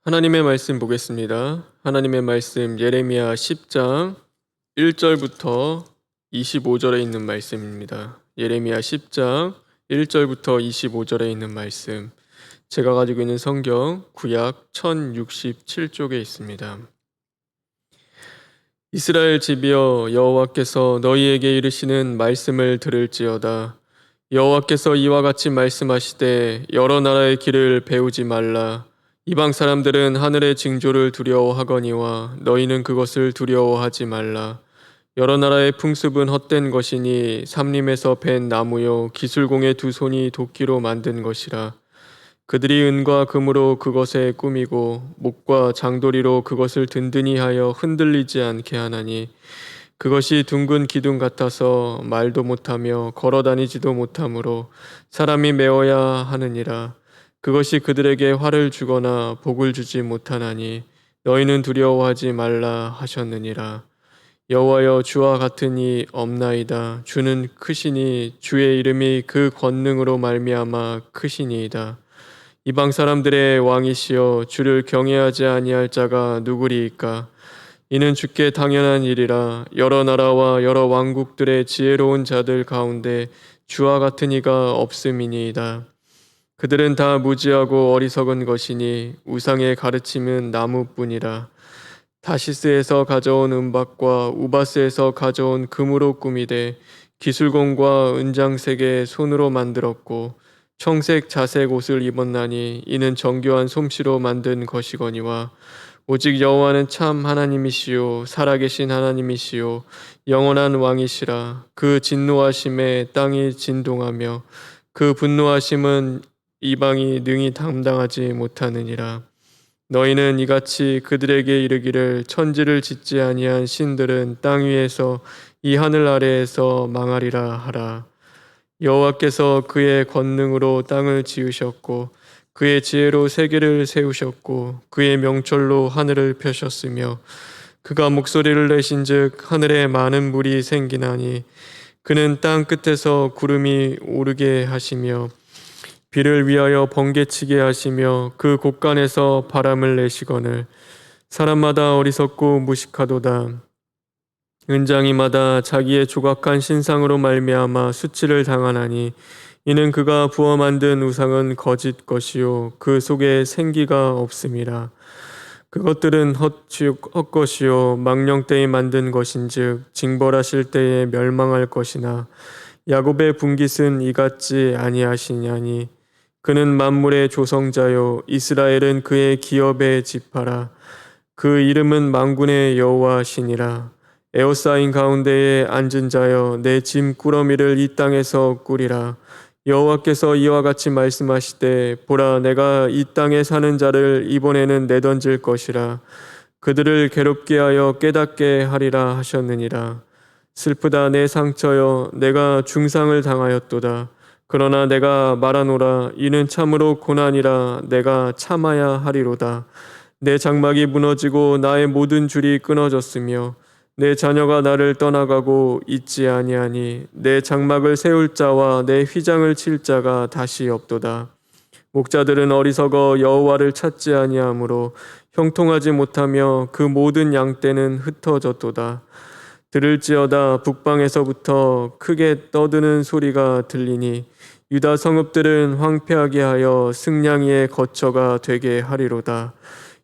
하나님의 말씀 보겠습니다. 하나님의 말씀 예레미야 10장 1절부터 25절에 있는 말씀입니다. 예레미야 10장 1절부터 25절에 있는 말씀. 제가 가지고 있는 성경 구약 1067쪽에 있습니다. 이스라엘 집이여, 여호와께서 너희에게 이르시는 말씀을 들을지어다. 여호와께서 이와 같이 말씀하시되 여러 나라의 길을 배우지 말라. 이방 사람들은 하늘의 징조를 두려워하거니와 너희는 그것을 두려워하지 말라. 여러 나라의 풍습은 헛된 것이니 삼림에서 벤 나무요 기술공의 두 손이 도끼로 만든 것이라. 그들이 은과 금으로 그것에 꾸미고 목과 장도리로 그것을 든든히 하여 흔들리지 않게 하나니 그것이 둥근 기둥 같아서 말도 못하며 걸어다니지도 못하므로 사람이 메어야 하느니라. 그것이 그들에게 화를 주거나 복을 주지 못하나니 너희는 두려워하지 말라 하셨느니라. 여호와여, 주와 같은 이 없나이다. 주는 크시니 주의 이름이 그 권능으로 말미암아 크시니이다. 이방 사람들의 왕이시여, 주를 경외하지 아니할 자가 누구리이까? 이는 주께 당연한 일이라. 여러 나라와 여러 왕국들의 지혜로운 자들 가운데 주와 같은 이가 없음이니이다. 그들은 다 무지하고 어리석은 것이니 우상의 가르침은 나무뿐이라. 다시스에서 가져온 은박과 우바스에서 가져온 금으로 꾸미되 기술공과 은장색의 손으로 만들었고 청색 자색 옷을 입었나니 이는 정교한 솜씨로 만든 것이거니와 오직 여호와는 참 하나님이시요 살아계신 하나님이시요 영원한 왕이시라. 그 진노하심에 땅이 진동하며 그 분노하심은 이방이 능히 감당하지 못하느니라. 너희는 이같이 그들에게 이르기를 천지를 짓지 아니한 신들은 땅 위에서 이 하늘 아래에서 망하리라 하라. 여호와께서 그의 권능으로 땅을 지으셨고 그의 지혜로 세계를 세우셨고 그의 명철로 하늘을 펴셨으며 그가 목소리를 내신즉 하늘에 많은 물이 생기나니 그는 땅 끝에서 구름이 오르게 하시며 비를 위하여 번개치게 하시며 그 곳간에서 바람을 내시거늘 사람마다 어리석고 무식하도다. 은장이마다 자기의 조각한 신상으로 말미암아 수치를 당하나니 이는 그가 부어 만든 우상은 거짓 것이요 그 속에 생기가 없음이라. 그것들은 헛것이요 망령 때에 만든 것인즉 징벌하실 때에 멸망할 것이나 야곱의 분깃은 이같지 아니하시냐니 그는 만물의 조성자요 이스라엘은 그의 기업의 지파라. 그 이름은 만군의 여호와시니라. 에워싸인 가운데에 앉은 자여, 내 짐 꾸러미를 이 땅에서 꾸리라. 여호와께서 이와 같이 말씀하시되 보라, 내가 이 땅에 사는 자를 이번에는 내던질 것이라. 그들을 괴롭게 하여 깨닫게 하리라 하셨느니라. 슬프다 내 상처여, 내가 중상을 당하였도다. 그러나 내가 말하노라. 이는 참으로 고난이라. 내가 참아야 하리로다. 내 장막이 무너지고 나의 모든 줄이 끊어졌으며 내 자녀가 나를 떠나가고 있지 아니하니 내 장막을 세울 자와 내 휘장을 칠 자가 다시 없도다. 목자들은 어리석어 여호와를 찾지 아니하므로 형통하지 못하며 그 모든 양떼는 흩어졌도다. 들을지어다 북방에서부터 크게 떠드는 소리가 들리니 유다 성읍들은 황폐하게 하여 승냥이의 거처가 되게 하리로다.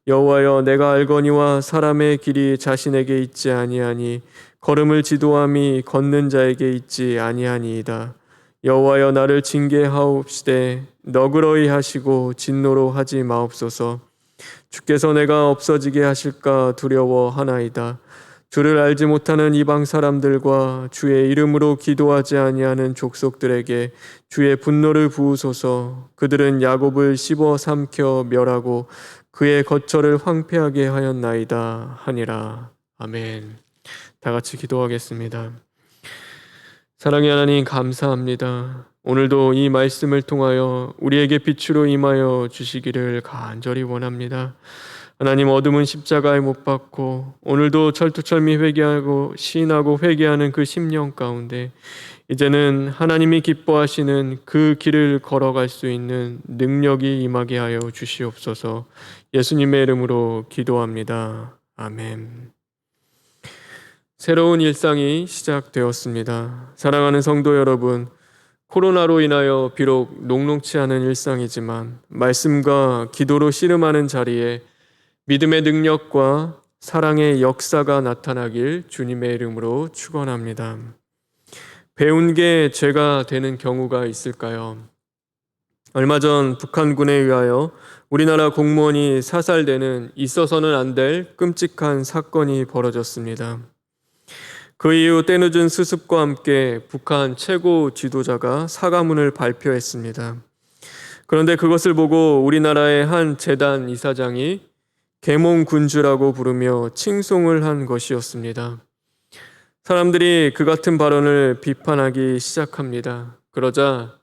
여호와여, 내가 알거니와 사람의 길이 자신에게 있지 아니하니 걸음을 지도함이 걷는 자에게 있지 아니하니이다. 여호와여, 나를 징계하옵시되 너그러이 하시고 진노로 하지 마옵소서. 주께서 내가 없어지게 하실까 두려워하나이다. 주를 알지 못하는 이방 사람들과 주의 이름으로 기도하지 아니하는 족속들에게 주의 분노를 부으소서. 그들은 야곱을 씹어 삼켜 멸하고 그의 거처를 황폐하게 하였나이다 하니라. 아멘. 다 같이 기도하겠습니다. 사랑의 하나님, 감사합니다. 오늘도 이 말씀을 통하여 우리에게 빛으로 임하여 주시기를 간절히 원합니다. 하나님, 어둠은 십자가에 못 박고 오늘도 철두철미 회개하고 시인하고 회개하는 그 심령 가운데 이제는 하나님이 기뻐하시는 그 길을 걸어갈 수 있는 능력이 임하게 하여 주시옵소서. 예수님의 이름으로 기도합니다. 아멘. 새로운 일상이 시작되었습니다. 사랑하는 성도 여러분, 코로나로 인하여 비록 녹록치 않은 일상이지만 말씀과 기도로 씨름하는 자리에 믿음의 능력과 사랑의 역사가 나타나길 주님의 이름으로 축원합니다. 배운 게 죄가 되는 경우가 있을까요? 얼마 전 북한군에 의하여 우리나라 공무원이 사살되는 있어서는 안 될 끔찍한 사건이 벌어졌습니다. 그 이후 때늦은 수습과 함께 북한 최고 지도자가 사과문을 발표했습니다. 그런데 그것을 보고 우리나라의 한 재단 이사장이 계몽군주라고 부르며 칭송을 한 것이었습니다. 사람들이 그 같은 발언을 비판하기 시작합니다. 그러자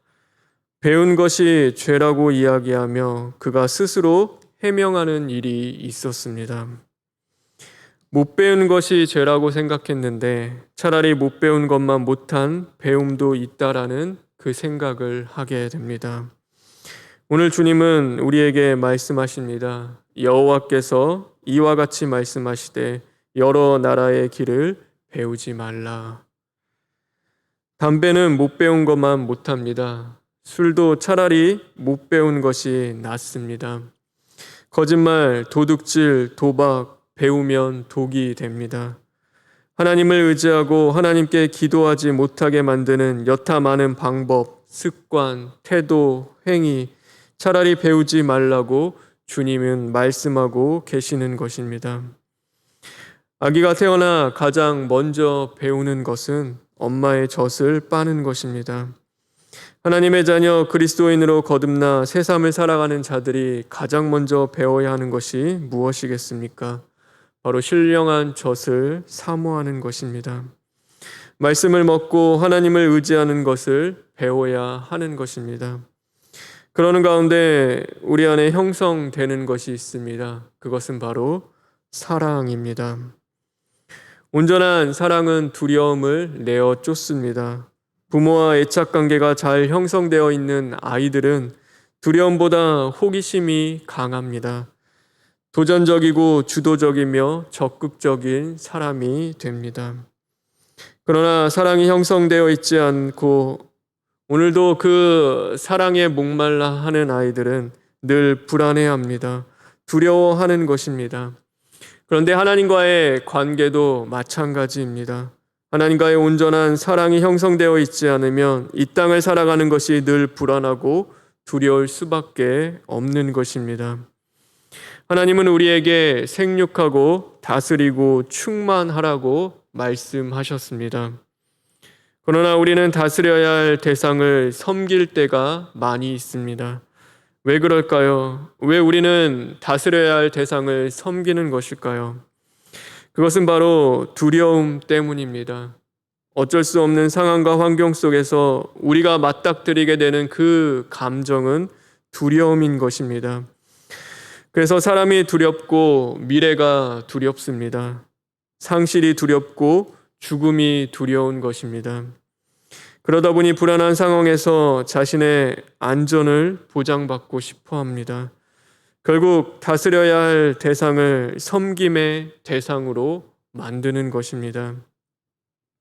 배운 것이 죄라고 이야기하며 그가 스스로 해명하는 일이 있었습니다. 못 배운 것이 죄라고 생각했는데 차라리 못 배운 것만 못한 배움도 있다라는 그 생각을 하게 됩니다. 오늘 주님은 우리에게 말씀하십니다. 여호와께서 이와 같이 말씀하시되 여러 나라의 길을 배우지 말라. 담배는 못 배운 것만 못합니다. 술도 차라리 못 배운 것이 낫습니다. 거짓말, 도둑질, 도박 배우면 독이 됩니다. 하나님을 의지하고 하나님께 기도하지 못하게 만드는 여타 많은 방법, 습관, 태도, 행위 차라리 배우지 말라고 주님은 말씀하고 계시는 것입니다. 아기가 태어나 가장 먼저 배우는 것은 엄마의 젖을 빠는 것입니다. 하나님의 자녀 그리스도인으로 거듭나 새삼을 살아가는 자들이 가장 먼저 배워야 하는 것이 무엇이겠습니까? 바로 신령한 젖을 사모하는 것입니다. 말씀을 먹고 하나님을 의지하는 것을 배워야 하는 것입니다. 그러는 가운데 우리 안에 형성되는 것이 있습니다. 그것은 바로 사랑입니다. 온전한 사랑은 두려움을 내어 쫓습니다. 부모와 애착관계가 잘 형성되어 있는 아이들은 두려움보다 호기심이 강합니다. 도전적이고 주도적이며 적극적인 사람이 됩니다. 그러나 사랑이 형성되어 있지 않고 오늘도 그 사랑에 목말라 하는 아이들은 늘 불안해합니다. 두려워하는 것입니다. 그런데 하나님과의 관계도 마찬가지입니다. 하나님과의 온전한 사랑이 형성되어 있지 않으면 이 땅을 살아가는 것이 늘 불안하고 두려울 수밖에 없는 것입니다. 하나님은 우리에게 생육하고 다스리고 충만하라고 말씀하셨습니다. 그러나 우리는 다스려야 할 대상을 섬길 때가 많이 있습니다. 왜 그럴까요? 왜 우리는 다스려야 할 대상을 섬기는 것일까요? 그것은 바로 두려움 때문입니다. 어쩔 수 없는 상황과 환경 속에서 우리가 맞닥뜨리게 되는 그 감정은 두려움인 것입니다. 그래서 사람이 두렵고 미래가 두렵습니다. 상실이 두렵고 죽음이 두려운 것입니다. 그러다 보니 불안한 상황에서 자신의 안전을 보장받고 싶어 합니다. 결국 다스려야 할 대상을 섬김의 대상으로 만드는 것입니다.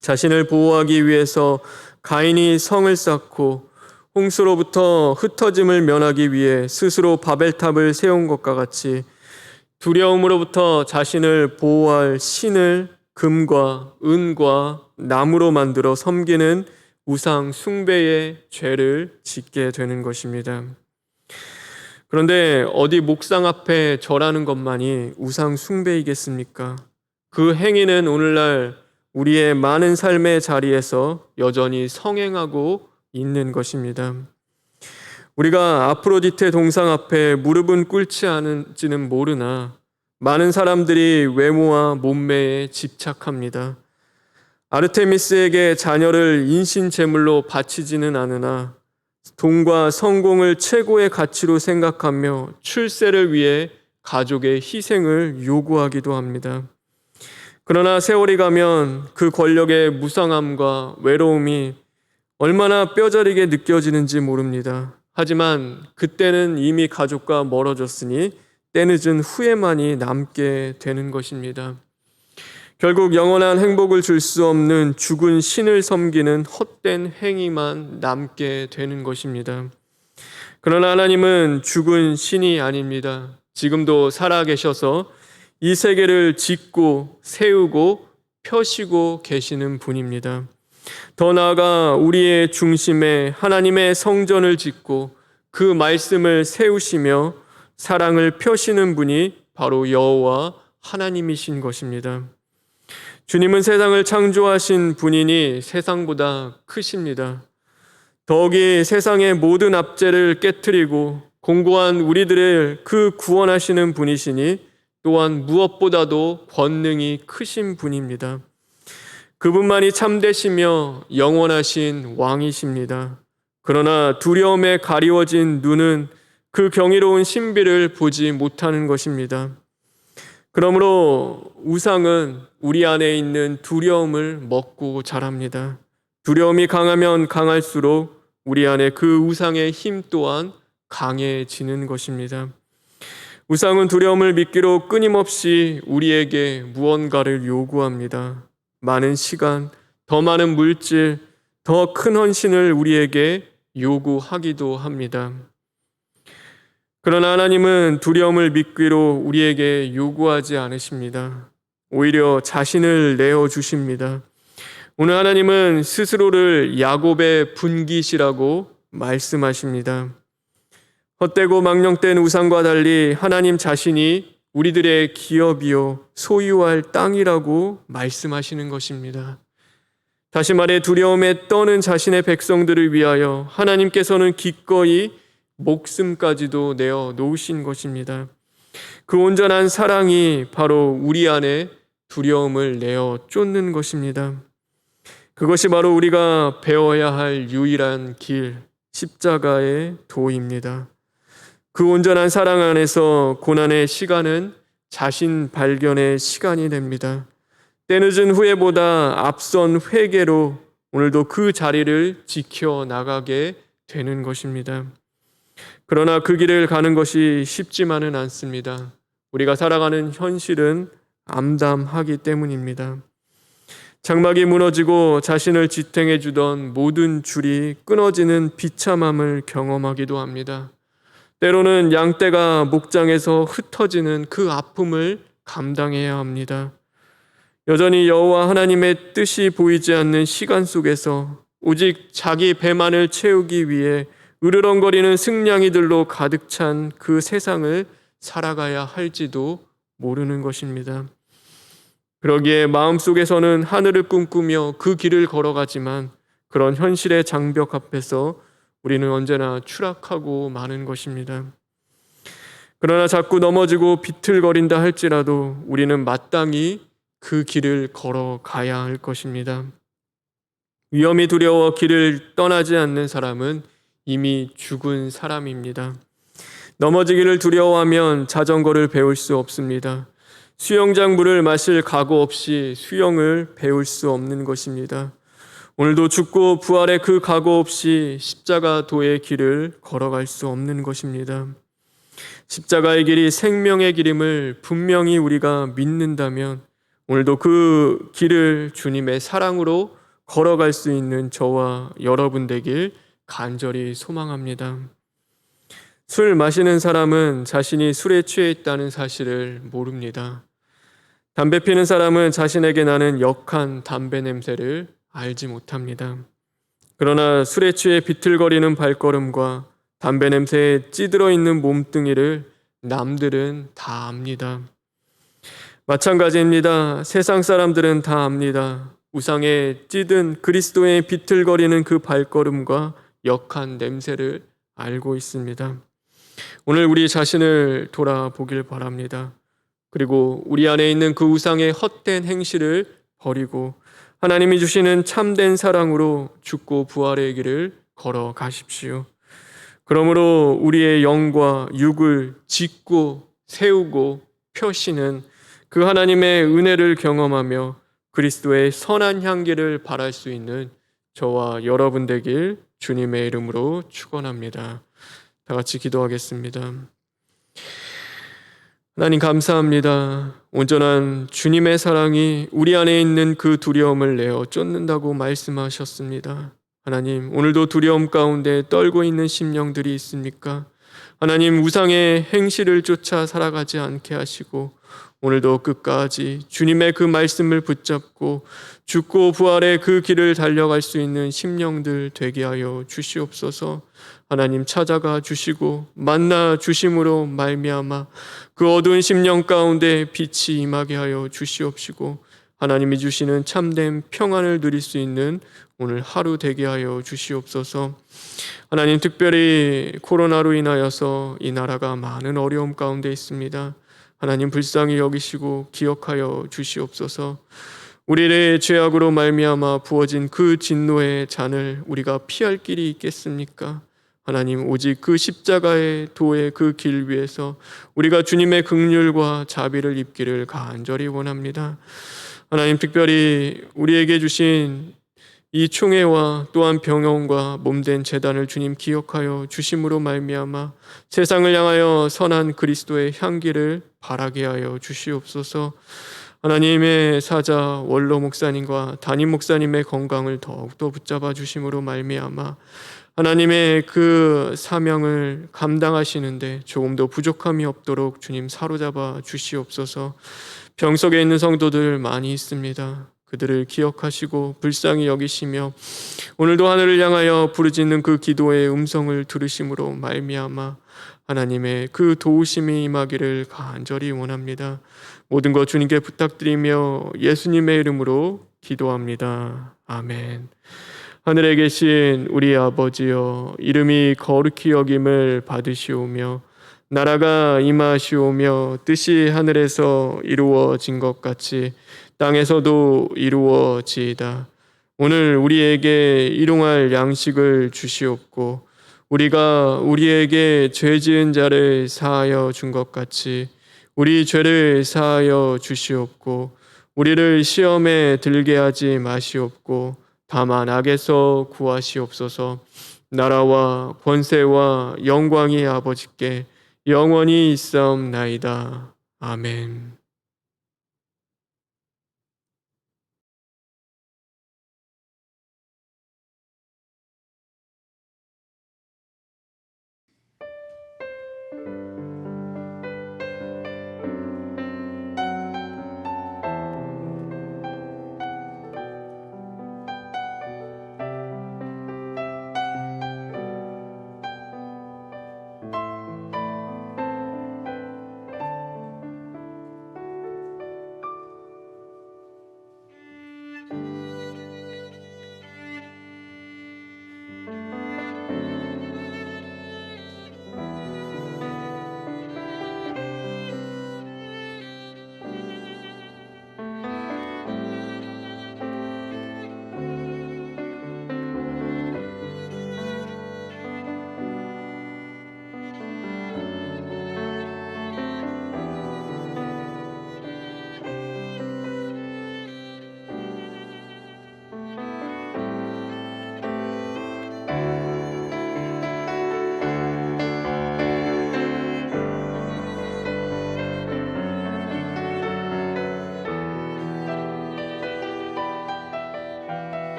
자신을 보호하기 위해서 가인이 성을 쌓고 홍수로부터 흩어짐을 면하기 위해 스스로 바벨탑을 세운 것과 같이 두려움으로부터 자신을 보호할 신을 금과 은과 나무로 만들어 섬기는 우상 숭배의 죄를 짓게 되는 것입니다. 그런데 어디 목상 앞에 절하는 것만이 우상 숭배이겠습니까? 그 행위는 오늘날 우리의 많은 삶의 자리에서 여전히 성행하고 있는 것입니다. 우리가 아프로디테 동상 앞에 무릎은 꿇지 않은지는 모르나 많은 사람들이 외모와 몸매에 집착합니다. 아르테미스에게 자녀를 인신 제물로 바치지는 않으나 돈과 성공을 최고의 가치로 생각하며 출세를 위해 가족의 희생을 요구하기도 합니다. 그러나 세월이 가면 그 권력의 무상함과 외로움이 얼마나 뼈저리게 느껴지는지 모릅니다. 하지만 그때는 이미 가족과 멀어졌으니 때늦은 후회만이 남게 되는 것입니다. 결국 영원한 행복을 줄 수 없는 죽은 신을 섬기는 헛된 행위만 남게 되는 것입니다. 그러나 하나님은 죽은 신이 아닙니다. 지금도 살아계셔서 이 세계를 짓고 세우고 펴시고 계시는 분입니다. 더 나아가 우리의 중심에 하나님의 성전을 짓고 그 말씀을 세우시며 사랑을 펴시는 분이 바로 여호와 하나님이신 것입니다. 주님은 세상을 창조하신 분이니 세상보다 크십니다. 더욱이 세상의 모든 압제를 깨트리고 공고한 우리들을 그 구원하시는 분이시니 또한 무엇보다도 권능이 크신 분입니다. 그분만이 참되시며 영원하신 왕이십니다. 그러나 두려움에 가리워진 눈은 그 경이로운 신비를 보지 못하는 것입니다. 그러므로 우상은 우리 안에 있는 두려움을 먹고 자랍니다. 두려움이 강하면 강할수록 우리 안에 그 우상의 힘 또한 강해지는 것입니다. 우상은 두려움을 미끼로 끊임없이 우리에게 무언가를 요구합니다. 많은 시간, 더 많은 물질, 더 큰 헌신을 우리에게 요구하기도 합니다. 그러나 하나님은 두려움을 미끼로 우리에게 요구하지 않으십니다. 오히려 자신을 내어주십니다. 오늘 하나님은 스스로를 야곱의 분깃이라고 말씀하십니다. 헛되고 망령된 우상과 달리 하나님 자신이 우리들의 기업이요 소유할 땅이라고 말씀하시는 것입니다. 다시 말해 두려움에 떠는 자신의 백성들을 위하여 하나님께서는 기꺼이 목숨까지도 내어 놓으신 것입니다. 그 온전한 사랑이 바로 우리 안에 두려움을 내어 쫓는 것입니다. 그것이 바로 우리가 배워야 할 유일한 길, 십자가의 도입니다. 그 온전한 사랑 안에서 고난의 시간은 자신 발견의 시간이 됩니다. 때늦은 후회보다 앞선 회개로 오늘도 그 자리를 지켜나가게 되는 것입니다. 그러나 그 길을 가는 것이 쉽지만은 않습니다. 우리가 살아가는 현실은 암담하기 때문입니다. 장막이 무너지고 자신을 지탱해 주던 모든 줄이 끊어지는 비참함을 경험하기도 합니다. 때로는 양떼가 목장에서 흩어지는 그 아픔을 감당해야 합니다. 여전히 여호와 하나님의 뜻이 보이지 않는 시간 속에서 오직 자기 배만을 채우기 위해 으르렁거리는 승냥이들로 가득 찬 그 세상을 살아가야 할지도 모르는 것입니다. 그러기에 마음속에서는 하늘을 꿈꾸며 그 길을 걸어가지만 그런 현실의 장벽 앞에서 우리는 언제나 추락하고 마는 것입니다. 그러나 자꾸 넘어지고 비틀거린다 할지라도 우리는 마땅히 그 길을 걸어가야 할 것입니다. 위험이 두려워 길을 떠나지 않는 사람은 이미 죽은 사람입니다. 넘어지기를 두려워하면 자전거를 배울 수 없습니다. 수영장 물을 마실 각오 없이 수영을 배울 수 없는 것입니다. 오늘도 죽고 부활의 그 각오 없이 십자가 도의 길을 걸어갈 수 없는 것입니다. 십자가의 길이 생명의 길임을 분명히 우리가 믿는다면 오늘도 그 길을 주님의 사랑으로 걸어갈 수 있는 저와 여러분 되길 간절히 소망합니다. 술 마시는 사람은 자신이 술에 취해 있다는 사실을 모릅니다. 담배 피는 사람은 자신에게 나는 역한 담배 냄새를 알지 못합니다. 그러나 술에 취해 비틀거리는 발걸음과 담배 냄새에 찌들어 있는 몸뚱이를 남들은 다 압니다. 마찬가지입니다. 세상 사람들은 다 압니다. 우상에 찌든 그리스도의 비틀거리는 그 발걸음과 역한 냄새를 알고 있습니다. 오늘 우리 자신을 돌아보길 바랍니다. 그리고 우리 안에 있는 그 우상의 헛된 행실을 버리고 하나님이 주시는 참된 사랑으로 죽고 부활의 길을 걸어가십시오. 그러므로 우리의 영과 육을 짓고 세우고 펴시는 그 하나님의 은혜를 경험하며 그리스도의 선한 향기를 발할 수 있는 저와 여러분 되길 주님의 이름으로 축원합니다. 다 같이 기도하겠습니다. 하나님 감사합니다. 온전한 주님의 사랑이 우리 안에 있는 그 두려움을 내어 쫓는다고 말씀하셨습니다. 하나님, 오늘도 두려움 가운데 떨고 있는 심령들이 있습니까? 하나님, 우상의 행실을 쫓아 살아가지 않게 하시고 오늘도 끝까지 주님의 그 말씀을 붙잡고 죽고 부활의 그 길을 달려갈 수 있는 심령들 되게 하여 주시옵소서. 하나님, 찾아가 주시고 만나 주심으로 말미암아 그 어두운 심령 가운데 빛이 임하게 하여 주시옵시고 하나님이 주시는 참된 평안을 누릴 수 있는 오늘 하루 되게 하여 주시옵소서. 하나님, 특별히 코로나로 인하여서 이 나라가 많은 어려움 가운데 있습니다. 하나님, 불쌍히 여기시고 기억하여 주시옵소서. 우리의 죄악으로 말미암아 부어진 그 진노의 잔을 우리가 피할 길이 있겠습니까? 하나님, 오직 그 십자가의 도의 그 길 위에서 우리가 주님의 긍휼과 자비를 입기를 간절히 원합니다. 하나님, 특별히 우리에게 주신 이 총회와 또한 병영과 몸된 제단을 주님 기억하여 주심으로 말미암아 세상을 향하여 선한 그리스도의 향기를 바라게 하여 주시옵소서. 하나님의 사자 원로 목사님과 담임 목사님의 건강을 더욱더 붙잡아 주심으로 말미암아 하나님의 그 사명을 감당하시는데 조금도 부족함이 없도록 주님 사로잡아 주시옵소서. 병석에 있는 성도들 많이 있습니다. 그들을 기억하시고 불쌍히 여기시며 오늘도 하늘을 향하여 부르짖는 그 기도의 음성을 들으심으로 말미암아 하나님의 그 도우심이 임하기를 간절히 원합니다. 모든 것 주님께 부탁드리며 예수님의 이름으로 기도합니다. 아멘. 하늘에 계신 우리 아버지여, 이름이 거룩히 여김을 받으시오며 나라가 임하시오며 뜻이 하늘에서 이루어진 것 같이 땅에서도 이루어지이다. 오늘 우리에게 일용할 양식을 주시옵고 우리가 우리에게 죄 지은 자를 사하여 준 것 같이 우리 죄를 사하여 주시옵고 우리를 시험에 들게 하지 마시옵고 다만 악에서 구하시옵소서. 나라와 권세와 영광이 아버지께 영원히 있사옵나이다. 아멘.